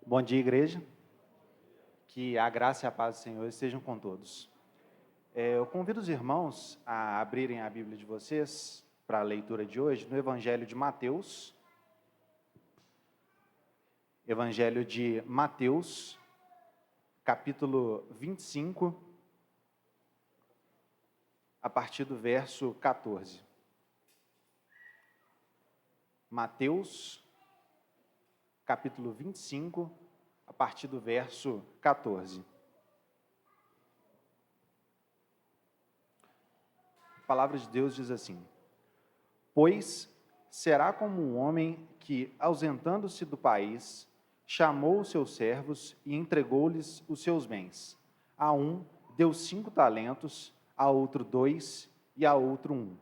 Bom dia, igreja. Que a graça e a paz do Senhor estejam com todos. Eu convido os irmãos a abrirem a Bíblia de vocês para a leitura de hoje no Evangelho de Mateus. Evangelho de Mateus, capítulo 25, a partir do verso 14. Mateus, capítulo 25, a partir do verso 14. A palavra de Deus diz assim: Pois será como um homem que, ausentando-se do país, chamou os seus servos e entregou-lhes os seus bens. A um deu 5 talentos, a outro 2 e a outro 1.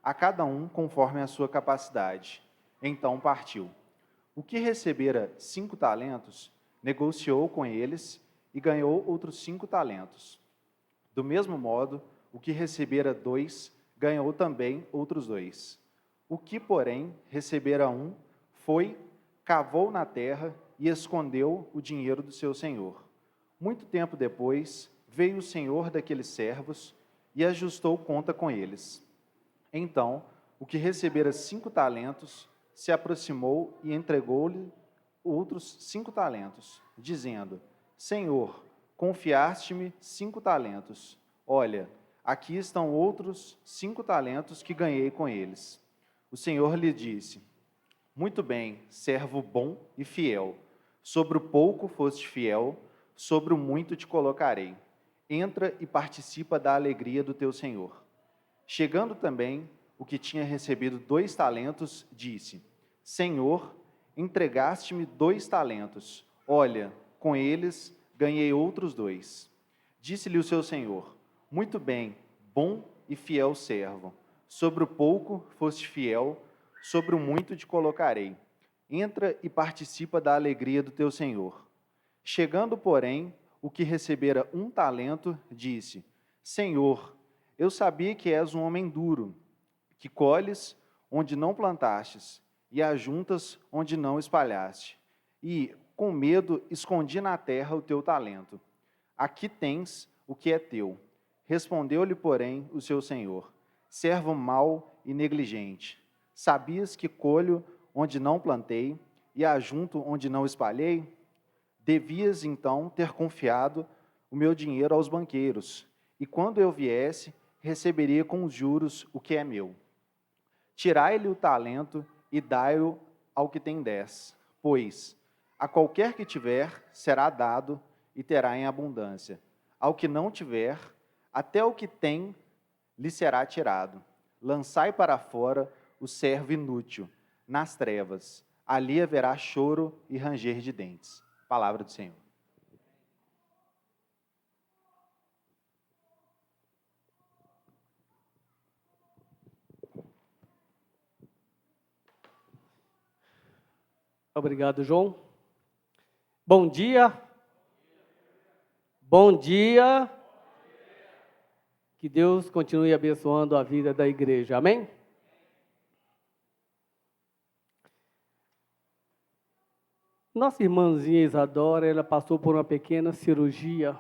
A cada um conforme a sua capacidade. Então partiu. O que recebera 5 talentos, negociou com eles e ganhou outros 5 talentos. Do mesmo modo, o que recebera 2, ganhou também outros 2. O que, porém, recebera 1, foi, cavou na terra e escondeu o dinheiro do seu senhor. Muito tempo depois, veio o senhor daqueles servos e ajustou conta com eles. Então, o que recebera 5 talentos, se aproximou e entregou-lhe outros 5 talentos, dizendo: Senhor, confiaste-me 5 talentos. Olha, aqui estão outros 5 talentos que ganhei com eles. O Senhor lhe disse: Muito bem, servo bom e fiel. Sobre o pouco foste fiel, sobre o muito te colocarei. Entra e participa da alegria do teu Senhor. Chegando também o que tinha recebido 2 talentos, disse: Senhor, entregaste-me 2 talentos. Olha, com eles ganhei outros 2. Disse-lhe o seu senhor: Muito bem, bom e fiel servo. Sobre o pouco foste fiel, sobre o muito te colocarei. Entra e participa da alegria do teu senhor. Chegando, porém, o que recebera 1 talento, disse: Senhor, eu sabia que és um homem duro, que colhes onde não plantastes, e ajuntas onde não espalhaste. E, com medo, escondi na terra o teu talento. Aqui tens o que é teu. Respondeu-lhe, porém, o seu senhor: Servo mau e negligente. Sabias que colho onde não plantei, e ajunto onde não espalhei? Devias, então, ter confiado o meu dinheiro aos banqueiros, e quando eu viesse, receberia com os juros o que é meu. Tirai-lhe o talento e dai-o ao que tem 10, pois a qualquer que tiver será dado e terá em abundância. Ao que não tiver, até o que tem lhe será tirado. Lançai para fora o servo inútil, nas trevas. Ali haverá choro e ranger de dentes. Palavra do Senhor. Obrigado, João. Bom dia. Bom dia. Que Deus continue abençoando a vida da igreja. Amém? Nossa irmãzinha Isadora, ela passou por uma pequena cirurgia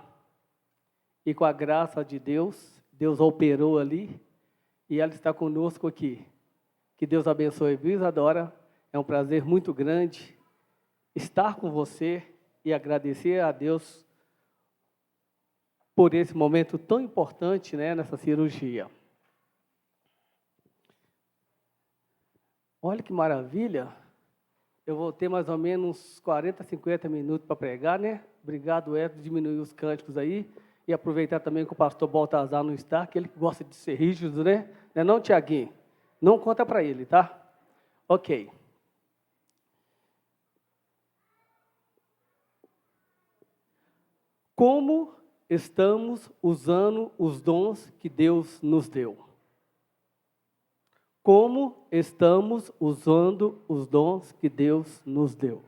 e com a graça de Deus, Deus operou ali e ela está conosco aqui. Que Deus abençoe, viu, Isadora? É um prazer muito grande estar com você e agradecer a Deus por esse momento tão importante, né, nessa cirurgia. Olha que maravilha! Eu vou ter mais ou menos 40, 50 minutos para pregar, né? Obrigado, Edson, diminuir os cânticos aí e aproveitar também que o pastor Baltazar não está, que ele gosta de ser rígido, né? Não é não, Tiaguinho? Não conta para ele, tá? Ok. Como estamos usando os dons que Deus nos deu? Como estamos usando os dons que Deus nos deu?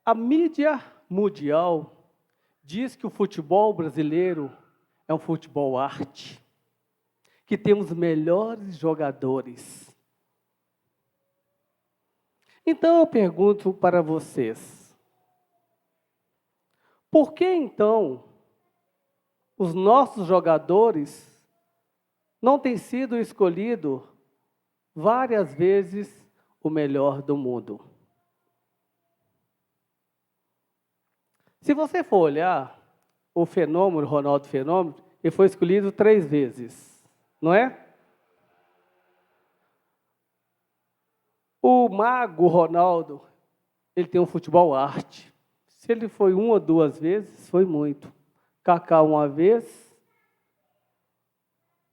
A mídia mundial diz que o futebol brasileiro é um futebol arte, que temos melhores jogadores. Então eu pergunto para vocês, por que então os nossos jogadores não têm sido escolhidos várias vezes o melhor do mundo? Se você for olhar o fenômeno, Ronaldo Fenômeno, ele foi escolhido 3 vezes, não é? O mago Ronaldo, ele tem um futebol arte. Se ele foi 1 ou 2 vezes, foi muito. Kaká 1 vez,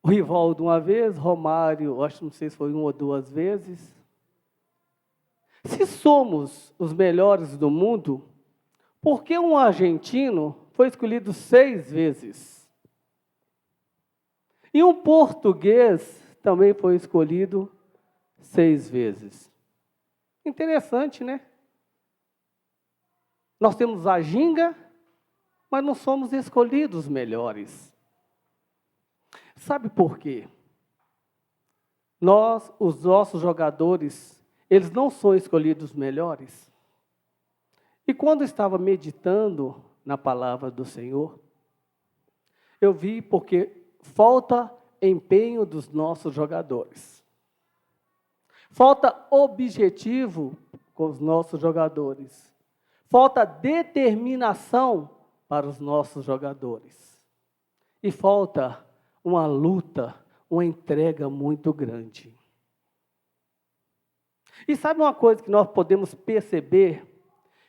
o Rivaldo 1 vez, Romário, acho não sei se foi 1 ou 2 vezes. Se somos os melhores do mundo, por que um argentino foi escolhido 6 vezes? E um português também foi escolhido 6 vezes. Interessante, né? Nós temos a ginga, mas não somos escolhidos melhores. Sabe por quê? Os nossos jogadores, eles não são escolhidos melhores. E quando eu estava meditando na palavra do Senhor, eu vi porque falta empenho dos nossos jogadores. Falta objetivo com os nossos jogadores. Falta determinação para os nossos jogadores. E falta uma luta, uma entrega muito grande. E sabe uma coisa que nós podemos perceber?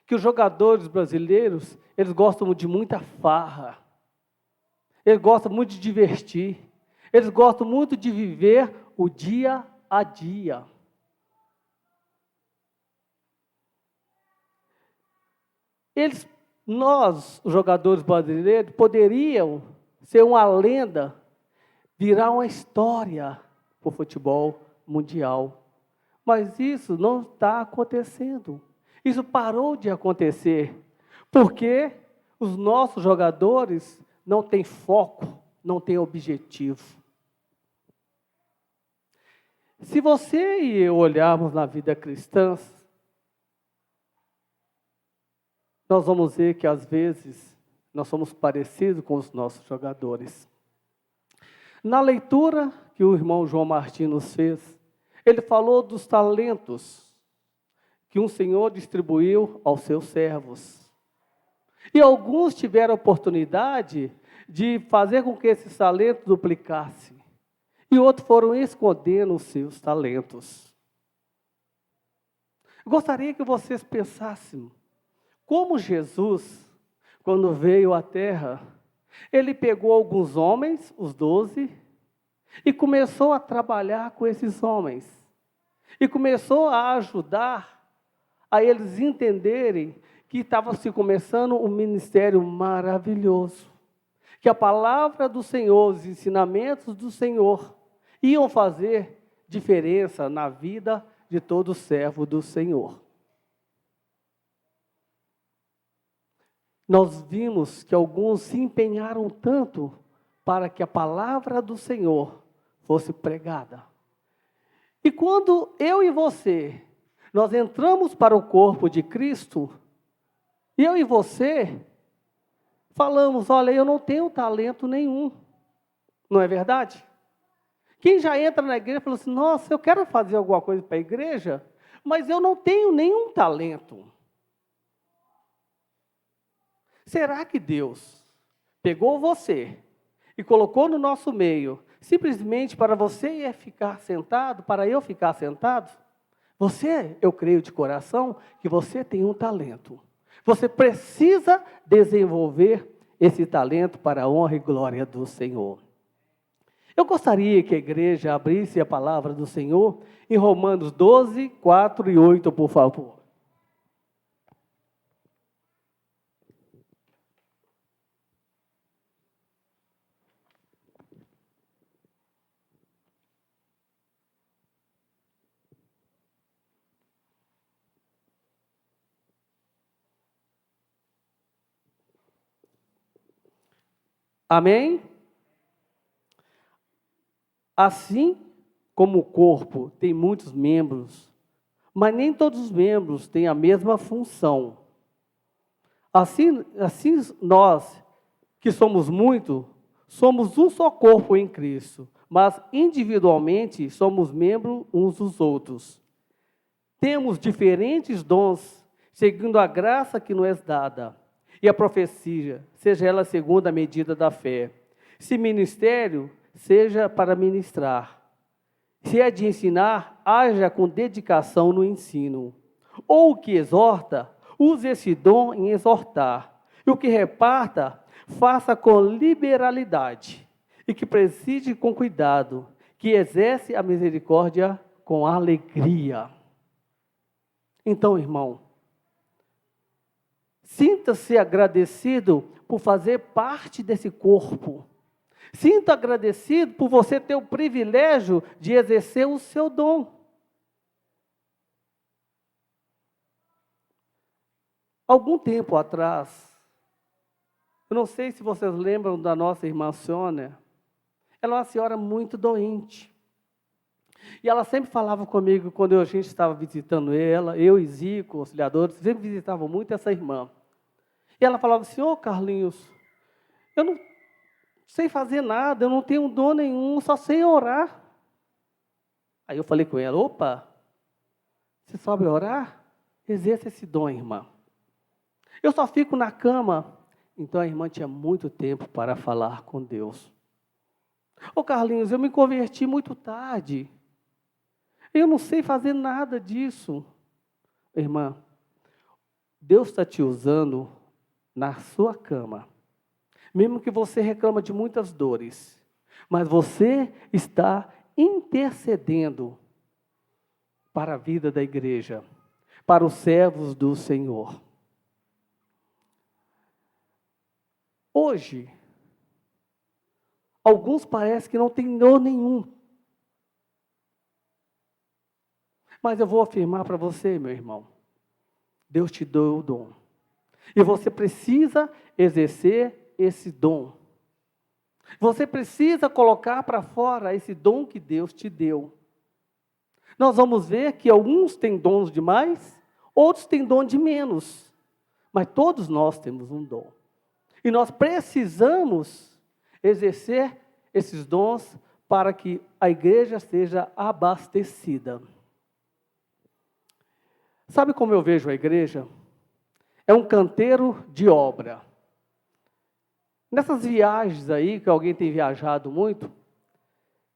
Que os jogadores brasileiros, eles gostam de muita farra. Eles gostam muito de divertir. Eles gostam muito de viver o dia a dia. Nós, os jogadores brasileiros, poderiam ser uma lenda, virar uma história para o futebol mundial. Mas isso não está acontecendo. Isso parou de acontecer, porque os nossos jogadores não têm foco, não têm objetivo. Se você e eu olharmos na vida cristã, nós vamos ver que às vezes nós somos parecidos com os nossos jogadores. Na leitura que o irmão João Martins nos fez, ele falou dos talentos que um Senhor distribuiu aos seus servos. E alguns tiveram a oportunidade de fazer com que esses talentos duplicassem. E outros foram escondendo os seus talentos. Gostaria que vocês pensassem como Jesus, quando veio à terra, ele pegou alguns homens, os 12, e começou a trabalhar com esses homens. E começou a ajudar a eles entenderem que estava se começando um ministério maravilhoso. Que a palavra do Senhor, os ensinamentos do Senhor, iam fazer diferença na vida de todo servo do Senhor. Nós vimos que alguns se empenharam tanto para que a palavra do Senhor fosse pregada. E quando eu e você, nós entramos para o corpo de Cristo, eu e você falamos, olha, eu não tenho talento nenhum. Não é verdade? Quem já entra na igreja fala assim, nossa, eu quero fazer alguma coisa para a igreja, mas eu não tenho nenhum talento. Será que Deus pegou você e colocou no nosso meio, simplesmente para você ficar sentado, para eu ficar sentado? Você, eu creio de coração, que você tem um talento. Você precisa desenvolver esse talento para a honra e glória do Senhor. Eu gostaria que a igreja abrisse a palavra do Senhor em Romanos 12, 4 e 8, por favor. Amém? Assim como o corpo tem muitos membros, mas nem todos os membros têm a mesma função. Assim nós, que somos muito, somos um só corpo em Cristo, mas individualmente somos membros uns dos outros. Temos diferentes dons, segundo a graça que nos é dada. E a profecia, seja ela segundo a medida da fé. Se ministério, seja para ministrar. Se é de ensinar, haja com dedicação no ensino. Ou o que exorta, use esse dom em exortar. E o que reparta, faça com liberalidade. E que preside com cuidado, que exerce a misericórdia com alegria. Então, irmão, sinta-se agradecido por fazer parte desse corpo. Sinta agradecido por você ter o privilégio de exercer o seu dom. Algum tempo atrás, eu não sei se vocês lembram da nossa irmã Sônia, ela é uma senhora muito doente. E ela sempre falava comigo, quando a gente estava visitando ela, eu e Zico, auxiliadores, sempre visitavam muito essa irmã. E ela falava assim, ô Carlinhos, eu não sei fazer nada, eu não tenho dom nenhum, só sei orar. Aí eu falei com ela, opa, você sabe orar? Exerça esse dom, irmã. Eu só fico na cama. Então a irmã tinha muito tempo para falar com Deus. Ô Carlinhos, eu me converti muito tarde. Eu não sei fazer nada disso. Irmã, Deus está te usando na sua cama. Mesmo que você reclama de muitas dores, mas você está intercedendo para a vida da igreja, para os servos do Senhor. Hoje, alguns parecem que não têm dom nenhum. Mas eu vou afirmar para você, meu irmão, Deus te deu o dom. E você precisa exercer esse dom. Você precisa colocar para fora esse dom que Deus te deu. Nós vamos ver que alguns têm dons de mais, outros têm dom de menos. Mas todos nós temos um dom. E nós precisamos exercer esses dons para que a igreja seja abastecida. Sabe como eu vejo a igreja? É um canteiro de obra. Nessas viagens aí, que alguém tem viajado muito,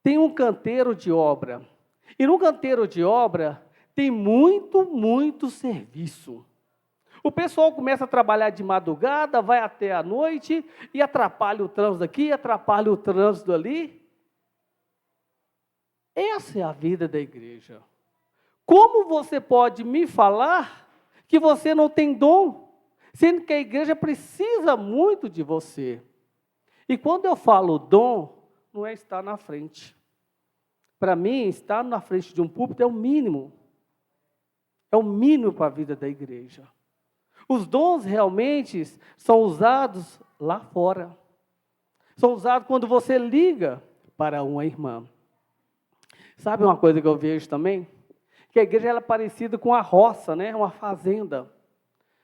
tem um canteiro de obra. E no canteiro de obra tem muito serviço. O pessoal começa a trabalhar de madrugada, vai até a noite e atrapalha o trânsito aqui, atrapalha o trânsito ali. Essa é a vida da igreja. Como você pode me falar que você não tem dom, sendo que a igreja precisa muito de você? E quando eu falo dom, não é estar na frente. Para mim, estar na frente de um púlpito é o mínimo. É o mínimo para a vida da igreja. Os dons realmente são usados lá fora. São usados quando você liga para uma irmã. Sabe uma coisa que eu vejo também? Que a igreja ela é parecida com a roça, né? Uma fazenda.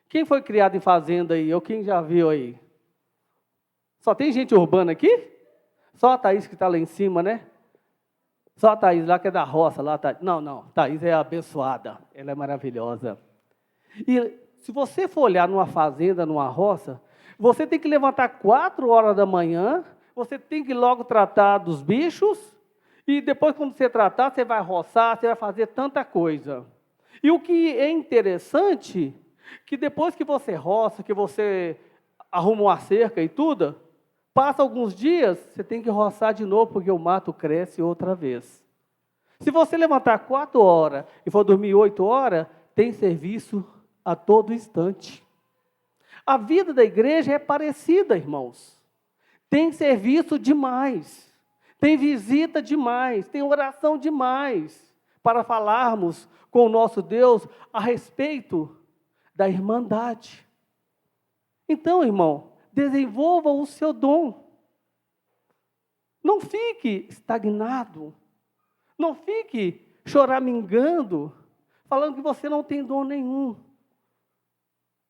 Quem foi criado em fazenda aí? Ou quem já viu aí? Só tem gente urbana aqui? Só a Thaís que está lá em cima, né? Só a Thaís lá que é da roça. Lá, Não, Thaís é abençoada. Ela é maravilhosa. E se você for olhar numa fazenda, numa roça, você tem que levantar 4 horas da manhã, você tem que logo tratar dos bichos, e depois, quando você tratar, você vai roçar, você vai fazer tanta coisa. E o que é interessante, que depois que você roça, que você arruma uma cerca e tudo, passa alguns dias, você tem que roçar de novo, porque o mato cresce outra vez. Se você levantar 4 horas e for dormir 8 horas, tem serviço a todo instante. A vida da igreja é parecida, irmãos. Tem serviço demais. Tem visita demais, tem oração demais, para falarmos com o nosso Deus a respeito da irmandade. Então, irmão, desenvolva o seu dom. Não fique estagnado. Não fique choramingando, falando que você não tem dom nenhum.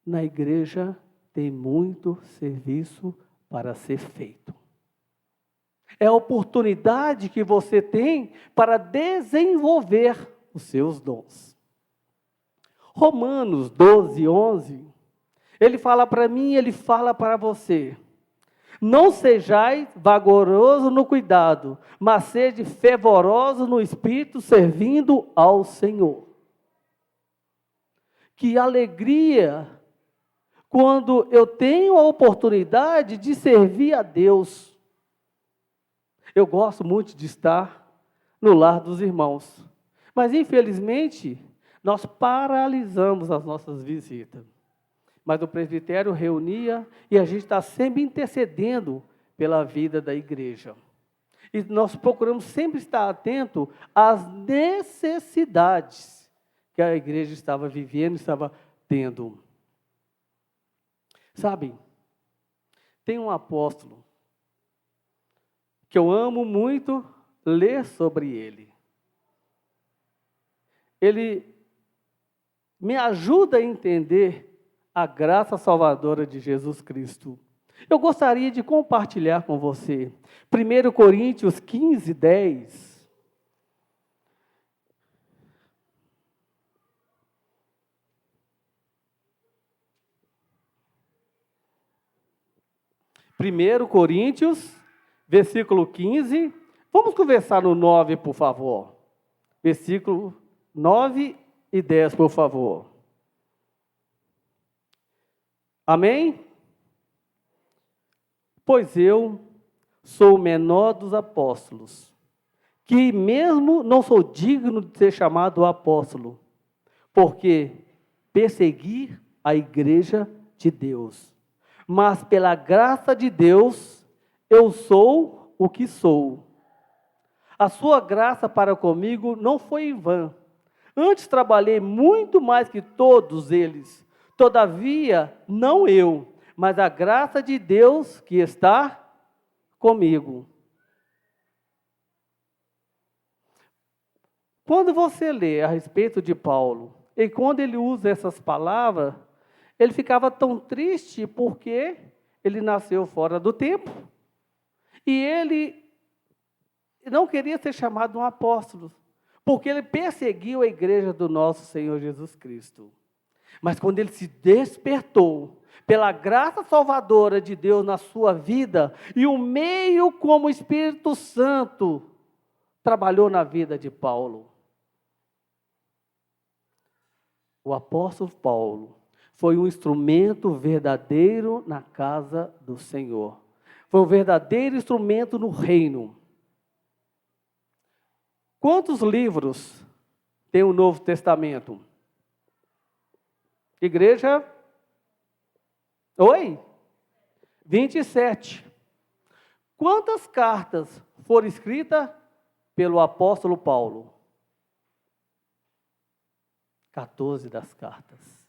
Na igreja tem muito serviço para ser feito. É a oportunidade que você tem para desenvolver os seus dons. Romanos 12, 11, ele fala para mim, ele fala para você. Não sejais vagaroso no cuidado, mas sede fervoroso no espírito, servindo ao Senhor. Que alegria quando eu tenho a oportunidade de servir a Deus. Eu gosto muito de estar no lar dos irmãos, mas infelizmente nós paralisamos as nossas visitas. Mas o presbitério reunia e a gente está sempre intercedendo pela vida da igreja. E nós procuramos sempre estar atento às necessidades que a igreja estava vivendo, estava tendo. Sabe, tem um apóstolo que eu amo muito ler sobre ele. Ele me ajuda a entender a graça salvadora de Jesus Cristo. Eu gostaria de compartilhar com você 1 Coríntios 15, 10. Primeiro Coríntios, versículo 15. Vamos conversar no 9, por favor. Versículo 9 e 10, por favor. Amém? Pois eu sou o menor dos apóstolos, que mesmo não sou digno de ser chamado apóstolo, porque persegui a igreja de Deus. Mas pela graça de Deus, eu sou o que sou. A sua graça para comigo não foi em vão. Antes trabalhei muito mais que todos eles. Todavia, não eu, mas a graça de Deus que está comigo. Quando você lê a respeito de Paulo, e quando ele usa essas palavras, ele ficava tão triste porque ele nasceu fora do tempo. E ele não queria ser chamado um apóstolo, porque ele perseguiu a igreja do nosso Senhor Jesus Cristo. Mas quando ele se despertou pela graça salvadora de Deus na sua vida, e o meio como o Espírito Santo trabalhou na vida de Paulo. O apóstolo Paulo foi um instrumento verdadeiro na casa do Senhor. Foi um verdadeiro instrumento no reino. Quantos livros tem o Novo Testamento? Igreja? Oi? 27. Quantas cartas foram escritas pelo apóstolo Paulo? 14 das cartas.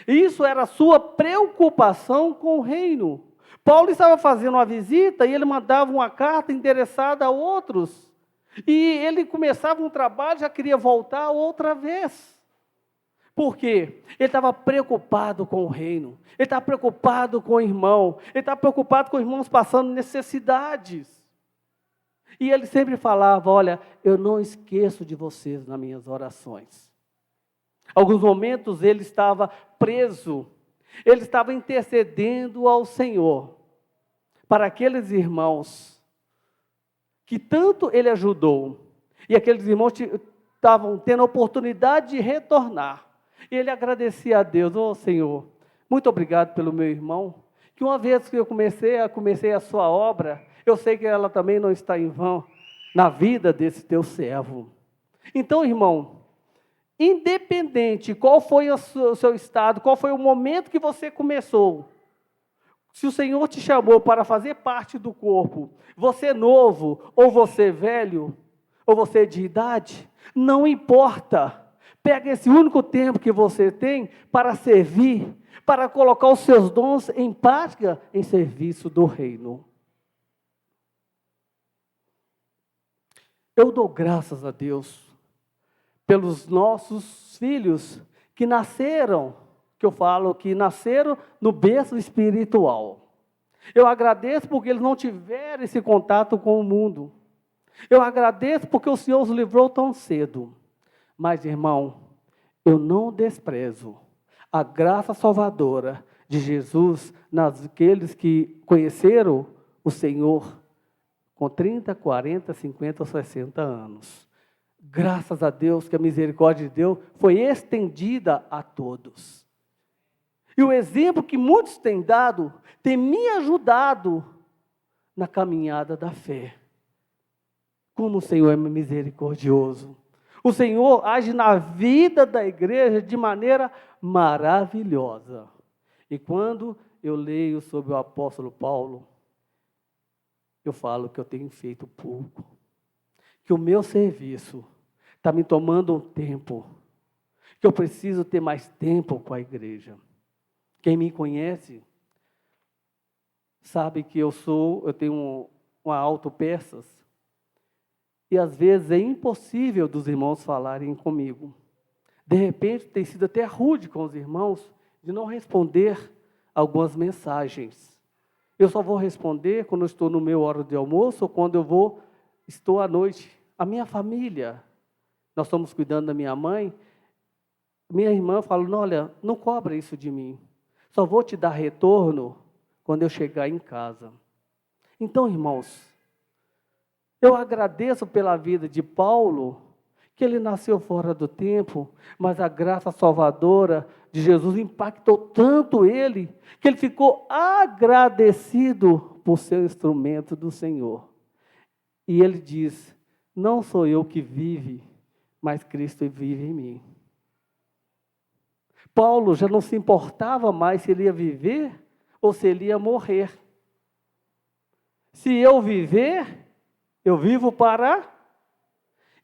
Isso era a sua preocupação com o reino. Paulo estava fazendo uma visita e ele mandava uma carta endereçada a outros. E ele começava um trabalho, já queria voltar outra vez. Por quê? Ele estava preocupado com o reino. Ele estava preocupado com o irmão. Ele estava preocupado com os irmãos passando necessidades. E ele sempre falava, olha, eu não esqueço de vocês nas minhas orações. Alguns momentos ele estava preso. Ele estava intercedendo ao Senhor para aqueles irmãos que tanto ele ajudou. E aqueles irmãos estavam tendo a oportunidade de retornar. E ele agradecia a Deus, Senhor, muito obrigado pelo meu irmão, que uma vez que eu comecei a sua obra, eu sei que ela também não está em vão na vida desse teu servo. Então, irmão, independente qual foi o seu estado, qual foi o momento que você começou, se o Senhor te chamou para fazer parte do corpo, você novo, ou você velho, ou você de idade, não importa. Pega esse único tempo que você tem para servir, para colocar os seus dons em prática em serviço do reino. Eu dou graças a Deus pelos nossos filhos que nasceram, que eu falo que nasceram no berço espiritual. Eu agradeço porque eles não tiveram esse contato com o mundo. Eu agradeço porque o Senhor os livrou tão cedo. Mas, irmão, eu não desprezo a graça salvadora de Jesus naqueles que conheceram o Senhor com 30, 40, 50 ou 60 anos. Graças a Deus que a misericórdia de Deus foi estendida a todos. E o exemplo que muitos têm dado tem me ajudado na caminhada da fé. Como o Senhor é misericordioso. O Senhor age na vida da igreja de maneira maravilhosa. E quando eu leio sobre o apóstolo Paulo, eu falo que eu tenho feito pouco. Que o meu serviço está me tomando um tempo. Que eu preciso ter mais tempo com a igreja. Quem me conhece sabe que eu tenho uma autopeças. E às vezes é impossível dos irmãos falarem comigo. De repente tem sido até rude com os irmãos de não responder algumas mensagens. Eu só vou responder quando eu estou no meu hora de almoço ou quando estou à noite. A minha família, nós estamos cuidando da minha mãe. Minha irmã fala, não, olha, não cobra isso de mim. Só vou te dar retorno quando eu chegar em casa. Então, irmãos, eu agradeço pela vida de Paulo, que ele nasceu fora do tempo, mas a graça salvadora de Jesus impactou tanto ele, que ele ficou agradecido por ser instrumento do Senhor. E ele diz, não sou eu que vive, mas Cristo vive em mim. Paulo já não se importava mais se ele ia viver ou se ele ia morrer. Se eu viver, eu vivo para...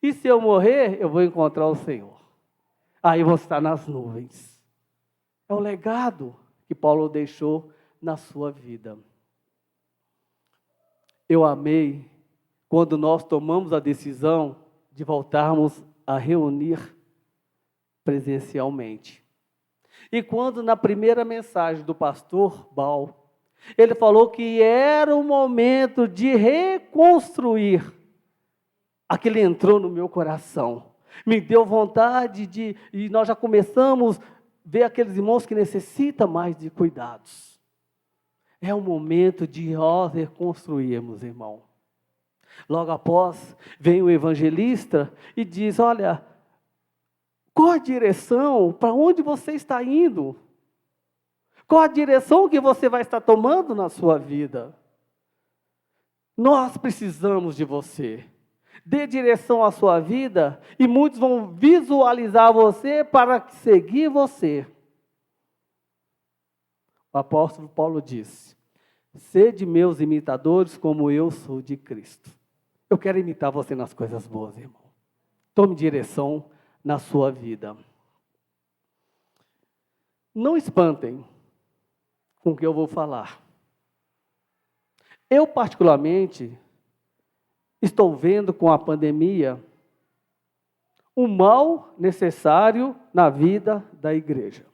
E se eu morrer, eu vou encontrar o Senhor. Aí eu vou estar nas nuvens. É o legado que Paulo deixou na sua vida. Eu amei quando nós tomamos a decisão de voltarmos a reunir presencialmente. E quando na primeira mensagem do pastor Bal, ele falou que era o momento de reconstruir. Aquilo entrou no meu coração, me deu vontade e nós já começamos a ver aqueles irmãos que necessitam mais de cuidados. É o momento de nós reconstruirmos, irmão. Logo após, vem o evangelista e diz, olha, qual a direção, para onde você está indo? Qual a direção que você vai estar tomando na sua vida? Nós precisamos de você. Dê direção à sua vida e muitos vão visualizar você para seguir você. O apóstolo Paulo disse, sede meus imitadores como eu sou de Cristo. Eu quero imitar você nas coisas boas, irmão. Tome direção na sua vida. Não espantem com o que eu vou falar. Eu, particularmente, estou vendo com a pandemia um mal necessário na vida da igreja.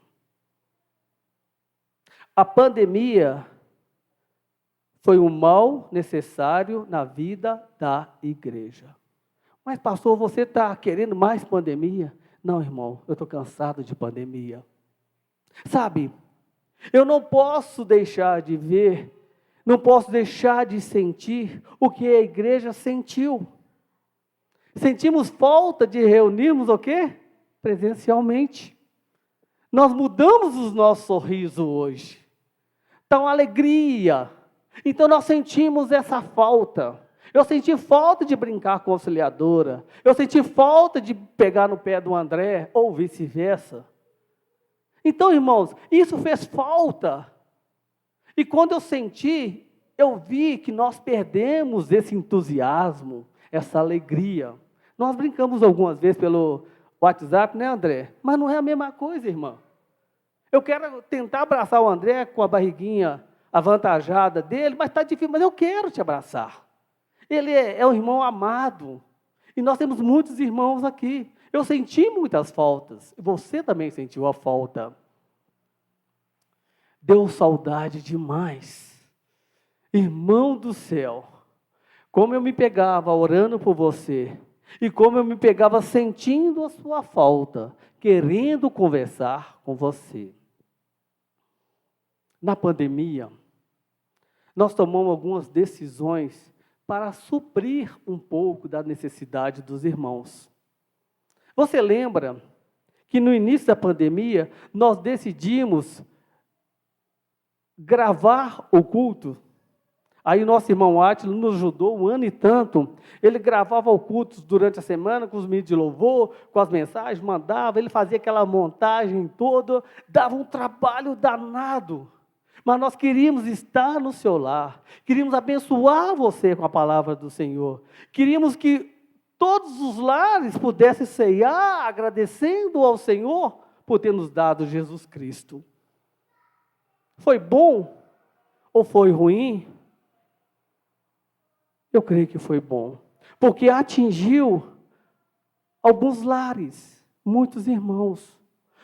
A pandemia foi um mal necessário na vida da igreja. Mas, pastor, você está querendo mais pandemia? Não, irmão, eu estou cansado de pandemia. Sabe, eu não posso deixar de ver, não posso deixar de sentir o que a igreja sentiu. Sentimos falta de reunirmos o quê? Presencialmente. Nós mudamos os nossos sorrisos hoje. Está uma alegria. Então nós sentimos essa falta. Eu senti falta de brincar com a auxiliadora. Eu senti falta de pegar no pé do André, ou vice-versa. Então, irmãos, isso fez falta. E quando eu senti, eu vi que nós perdemos esse entusiasmo, essa alegria. Nós brincamos algumas vezes pelo WhatsApp, né, André? Mas não é a mesma coisa, irmã. Eu quero tentar abraçar o André com a barriguinha avantajada dele, mas está difícil, mas eu quero te abraçar. Ele é um irmão amado. E nós temos muitos irmãos aqui. Eu senti muitas faltas. Você também sentiu a falta. Deu saudade demais. Irmão do céu, como eu me pegava orando por você, e como eu me pegava sentindo a sua falta, querendo conversar com você. Na pandemia, nós tomamos algumas decisões para suprir um pouco da necessidade dos irmãos. Você lembra que no início da pandemia, nós decidimos gravar o culto? Aí o nosso irmão Átila nos ajudou um ano e tanto. Ele gravava o culto durante a semana com os meninos de louvor, com as mensagens, mandava, ele fazia aquela montagem toda, dava um trabalho danado. Mas nós queríamos estar no seu lar, queríamos abençoar você com a palavra do Senhor. Queríamos que todos os lares pudessem ceiar, agradecendo ao Senhor por ter nos dado Jesus Cristo. Foi bom ou foi ruim? Eu creio que foi bom, porque atingiu alguns lares, muitos irmãos.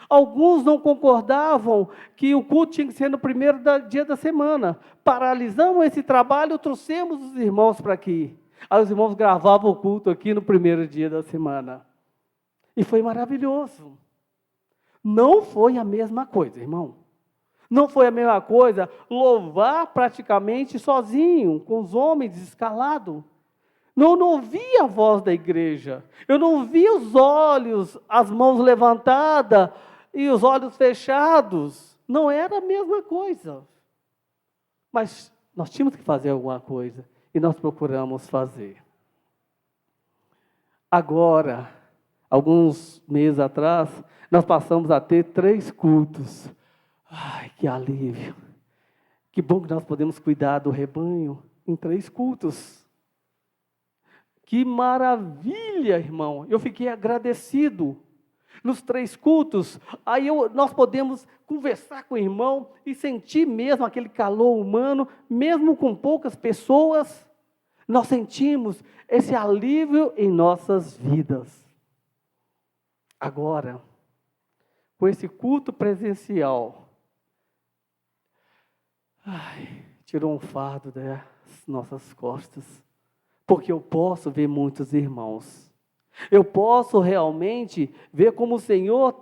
Alguns não concordavam que o culto tinha que ser no primeiro dia da semana. Paralisamos esse trabalho, trouxemos os irmãos para aqui. Aí os irmãos gravavam o culto aqui no primeiro dia da semana. E foi maravilhoso. Não foi a mesma coisa, irmão. Não foi a mesma coisa louvar praticamente sozinho, com os homens escalados. Eu não ouvia a voz da igreja. Eu não via os olhos, as mãos levantadas e os olhos fechados. Não era a mesma coisa. Mas nós tínhamos que fazer alguma coisa e nós procuramos fazer. Agora, alguns meses atrás, nós passamos a ter 3 cultos. Ai, que alívio. Que bom que nós podemos cuidar do rebanho em 3 cultos. Que maravilha, irmão. Eu fiquei agradecido. Nos 3 cultos, aí nós podemos conversar com o irmão e sentir mesmo aquele calor humano, mesmo com poucas pessoas, nós sentimos esse alívio em nossas vidas. Agora, com esse culto presencial, tirou um fardo das nossas costas, porque eu posso ver muitos irmãos. Eu posso realmente ver como o Senhor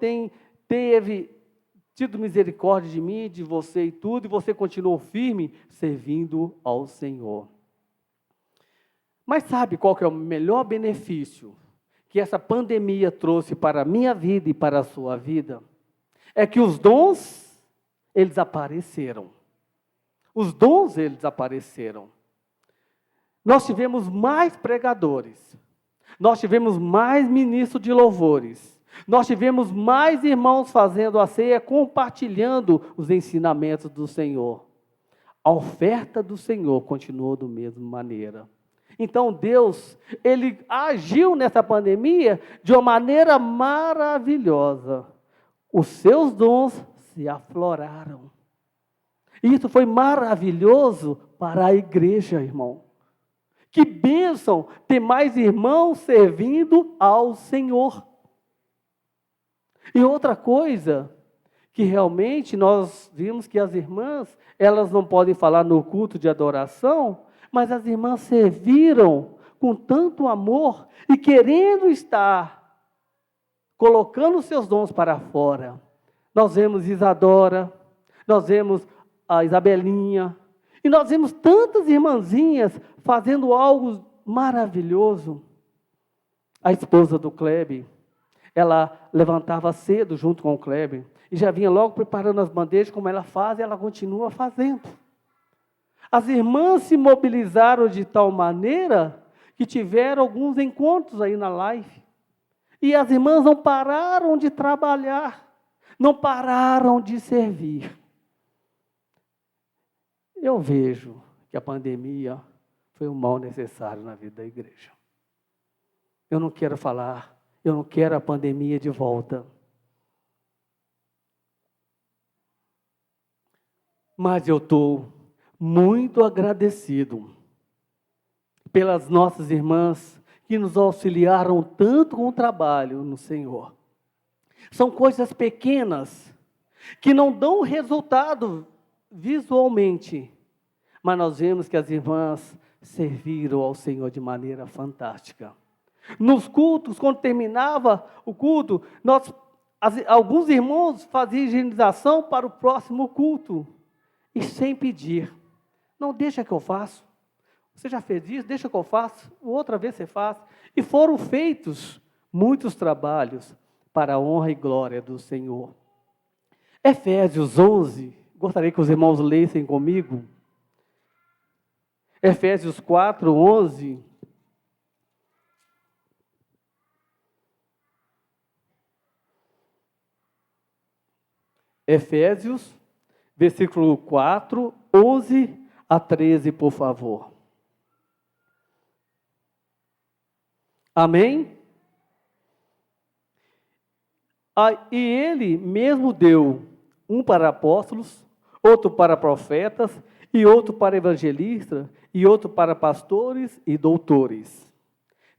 teve tido misericórdia de mim, de você e tudo, e você continuou firme servindo ao Senhor. Mas sabe qual que é o melhor benefício que essa pandemia trouxe para a minha vida e para a sua vida? É que os dons, eles apareceram. Os dons, eles apareceram. Nós tivemos mais pregadores. Nós tivemos mais ministros de louvores. Nós tivemos mais irmãos fazendo a ceia, compartilhando os ensinamentos do Senhor. A oferta do Senhor continuou da mesma maneira. Então Deus, Ele agiu nessa pandemia de uma maneira maravilhosa. Os seus dons se afloraram. E isso foi maravilhoso para a igreja, irmão. Que bênção ter mais irmãos servindo ao Senhor. E outra coisa, que realmente nós vimos que as irmãs, elas não podem falar no culto de adoração, mas as irmãs serviram com tanto amor e querendo estar colocando seus dons para fora. Nós vemos Isadora, nós vemos a Isabelinha, e nós vemos tantas irmãzinhas fazendo algo maravilhoso. A esposa do Kleber, ela levantava cedo junto com o Kleber, e já vinha logo preparando as bandejas, como ela faz, e ela continua fazendo. As irmãs se mobilizaram de tal maneira que tiveram alguns encontros aí na live. E as irmãs não pararam de trabalhar, não pararam de servir. Eu vejo que a pandemia foi um mal necessário na vida da igreja. Eu não quero falar, eu não quero a pandemia de volta. Mas eu estou muito agradecido pelas nossas irmãs que nos auxiliaram tanto com o trabalho no Senhor. São coisas pequenas, que não dão resultado visualmente, mas nós vemos que as irmãs serviram ao Senhor de maneira fantástica. Nos cultos, quando terminava o culto, alguns irmãos faziam higienização para o próximo culto, e sem pedir. Não, deixa que eu faço. Você já fez isso? Deixa que eu faço. Outra vez você faz. E foram feitos muitos trabalhos para a honra e glória do Senhor. Efésios 11, gostaria que os irmãos lessem comigo. Efésios 4, 11. Efésios, versículo 4, 11 a 13, por favor. Amém? E ele mesmo deu um para apóstolos, outro para profetas, e outro para evangelistas, e outro para pastores e doutores,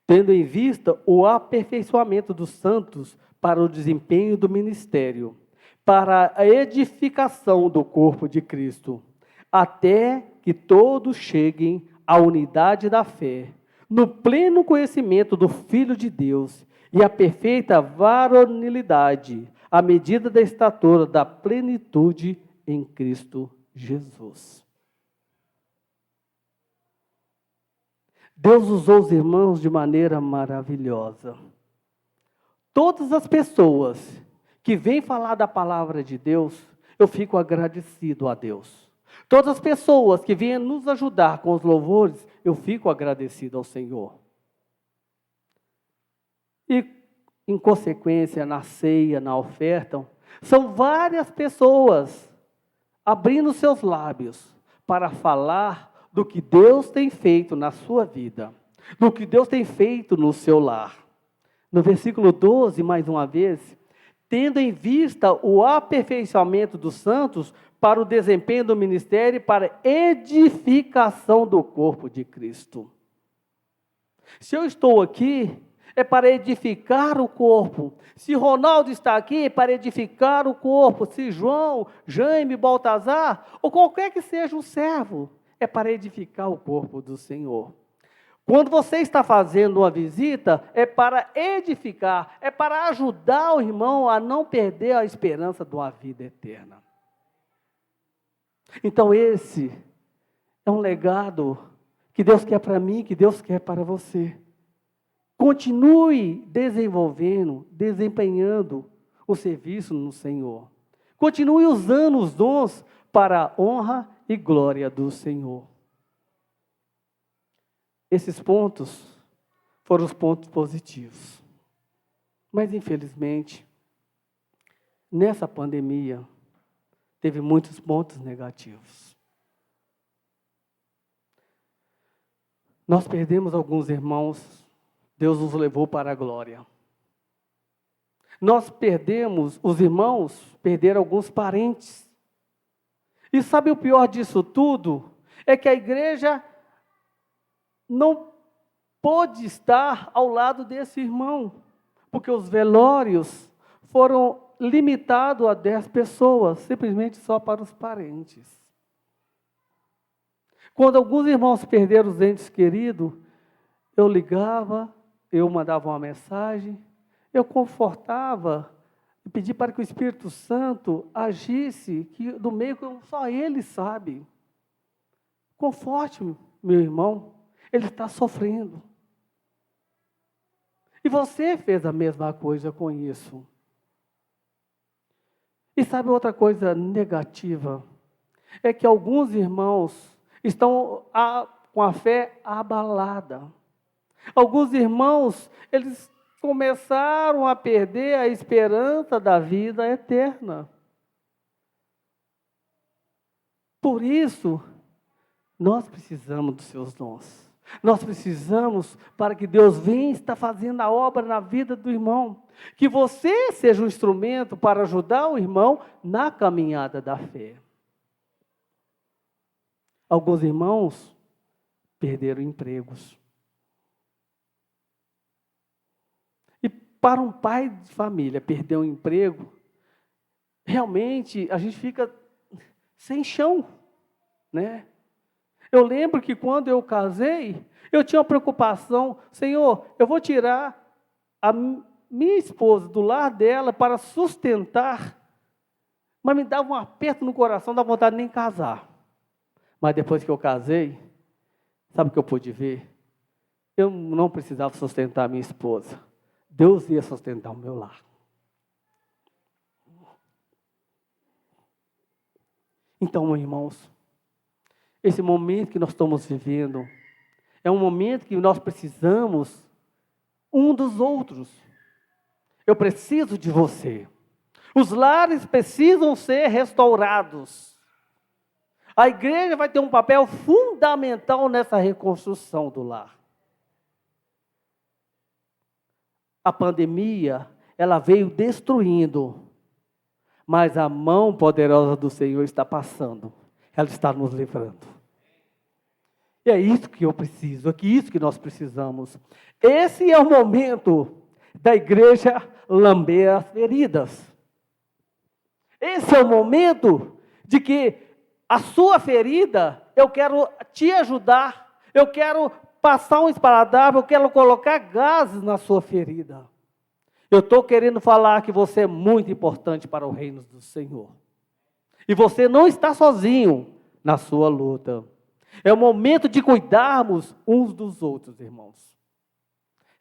tendo em vista o aperfeiçoamento dos santos para o desempenho do ministério, para a edificação do corpo de Cristo, até que todos cheguem à unidade da fé, no pleno conhecimento do Filho de Deus e à perfeita varonilidade, à medida da estatura da plenitude em Cristo Jesus. Deus usou os irmãos de maneira maravilhosa. Todas as pessoas que vêm falar da palavra de Deus, eu fico agradecido a Deus. Todas as pessoas que vêm nos ajudar com os louvores, eu fico agradecido ao Senhor. E, em consequência, na ceia, na oferta, são várias pessoas abrindo seus lábios para falar do que Deus tem feito na sua vida, do que Deus tem feito no seu lar. No versículo 12, mais uma vez, tendo em vista o aperfeiçoamento dos santos para o desempenho do ministério e para edificação do corpo de Cristo. Se eu estou aqui, é para edificar o corpo. Se Ronaldo está aqui, é para edificar o corpo. Se João, Jaime, Baltazar, ou qualquer que seja o servo, é para edificar o corpo do Senhor. Quando você está fazendo uma visita, é para edificar, é para ajudar o irmão a não perder a esperança de uma vida eterna. Então esse é um legado que Deus quer para mim, que Deus quer para você. Continue desenvolvendo, desempenhando o serviço no Senhor. Continue usando os dons para a honra e glória do Senhor. Esses pontos foram os pontos positivos. Mas, infelizmente, nessa pandemia, teve muitos pontos negativos. Nós perdemos alguns irmãos, Deus nos levou para a glória. Nós perdemos, os irmãos perderam alguns parentes. E sabe o pior disso tudo? É que a igreja não pôde estar ao lado desse irmão, porque os velórios foram limitados a 10 pessoas, simplesmente só para os parentes. Quando alguns irmãos perderam os entes queridos, eu ligava, eu mandava uma mensagem, eu confortava, e pedi para que o Espírito Santo agisse, que do meio que só Ele sabe. Conforte, meu irmão, ele está sofrendo. E você fez a mesma coisa com isso. E sabe outra coisa negativa? É que alguns irmãos estão com a fé abalada. Alguns irmãos, eles começaram a perder a esperança da vida eterna. Por isso, nós precisamos dos seus dons. Nós precisamos para que Deus venha estar fazendo a obra na vida do irmão. Que você seja um instrumento para ajudar o irmão na caminhada da fé. Alguns irmãos perderam empregos. para um pai de família perder um emprego, realmente a gente fica sem chão, né? Eu lembro que quando eu casei, eu tinha uma preocupação, Senhor, eu vou tirar a minha esposa do lar dela para sustentar, mas me dava um aperto no coração, não dava vontade de nem casar. Mas depois que eu casei, sabe o que eu pude ver? Eu não precisava sustentar a minha esposa. Deus ia sustentar o meu lar. Então, irmãos, esse momento que nós estamos vivendo é um momento que nós precisamos um dos outros. Eu preciso de você. Os lares precisam ser restaurados. A igreja vai ter um papel fundamental nessa reconstrução do lar. A pandemia, ela veio destruindo, mas a mão poderosa do Senhor está passando. Ela está nos livrando. E é isso que eu preciso, é isso que nós precisamos. Esse é o momento da igreja lamber as feridas. Esse é o momento de que a sua ferida, eu quero te ajudar, eu quero passar um esparadrapo, eu quero colocar gases na sua ferida. Eu estou querendo falar que você é muito importante para o reino do Senhor. E você não está sozinho na sua luta. É o momento de cuidarmos uns dos outros, irmãos.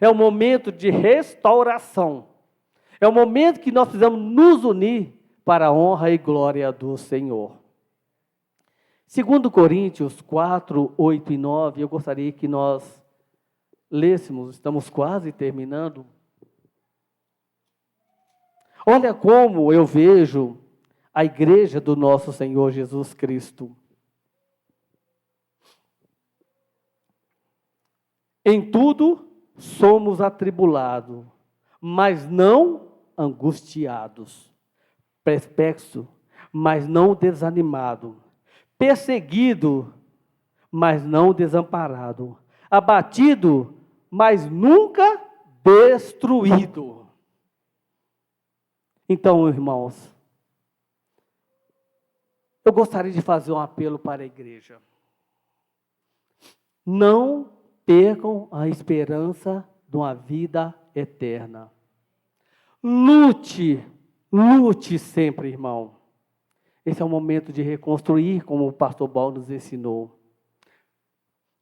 É o momento de restauração. É o momento que nós precisamos nos unir para a honra e glória do Senhor. 2 Coríntios 4, 8 e 9, eu gostaria que nós lêssemos, estamos quase terminando. Olha como eu vejo a igreja do nosso Senhor Jesus Cristo. Em tudo somos atribulados, mas não angustiados. Perplexo, mas não desanimado. Perseguido, mas não desamparado. Abatido, mas nunca destruído. Então, irmãos, eu gostaria de fazer um apelo para a igreja. Não percam a esperança de uma vida eterna. Lute sempre, irmão. Esse é o momento de reconstruir, como o pastor Paulo nos ensinou.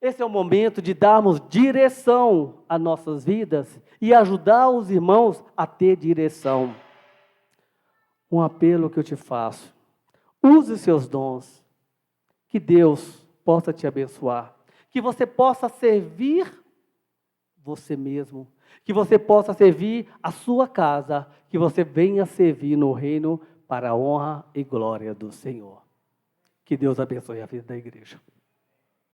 Esse é o momento de darmos direção às nossas vidas e ajudar os irmãos a ter direção. Um apelo que eu te faço. Use seus dons. Que Deus possa te abençoar. Que você possa servir você mesmo. Que você possa servir a sua casa. Que você venha servir no reino para a honra e glória do Senhor. Que Deus abençoe a vida da igreja.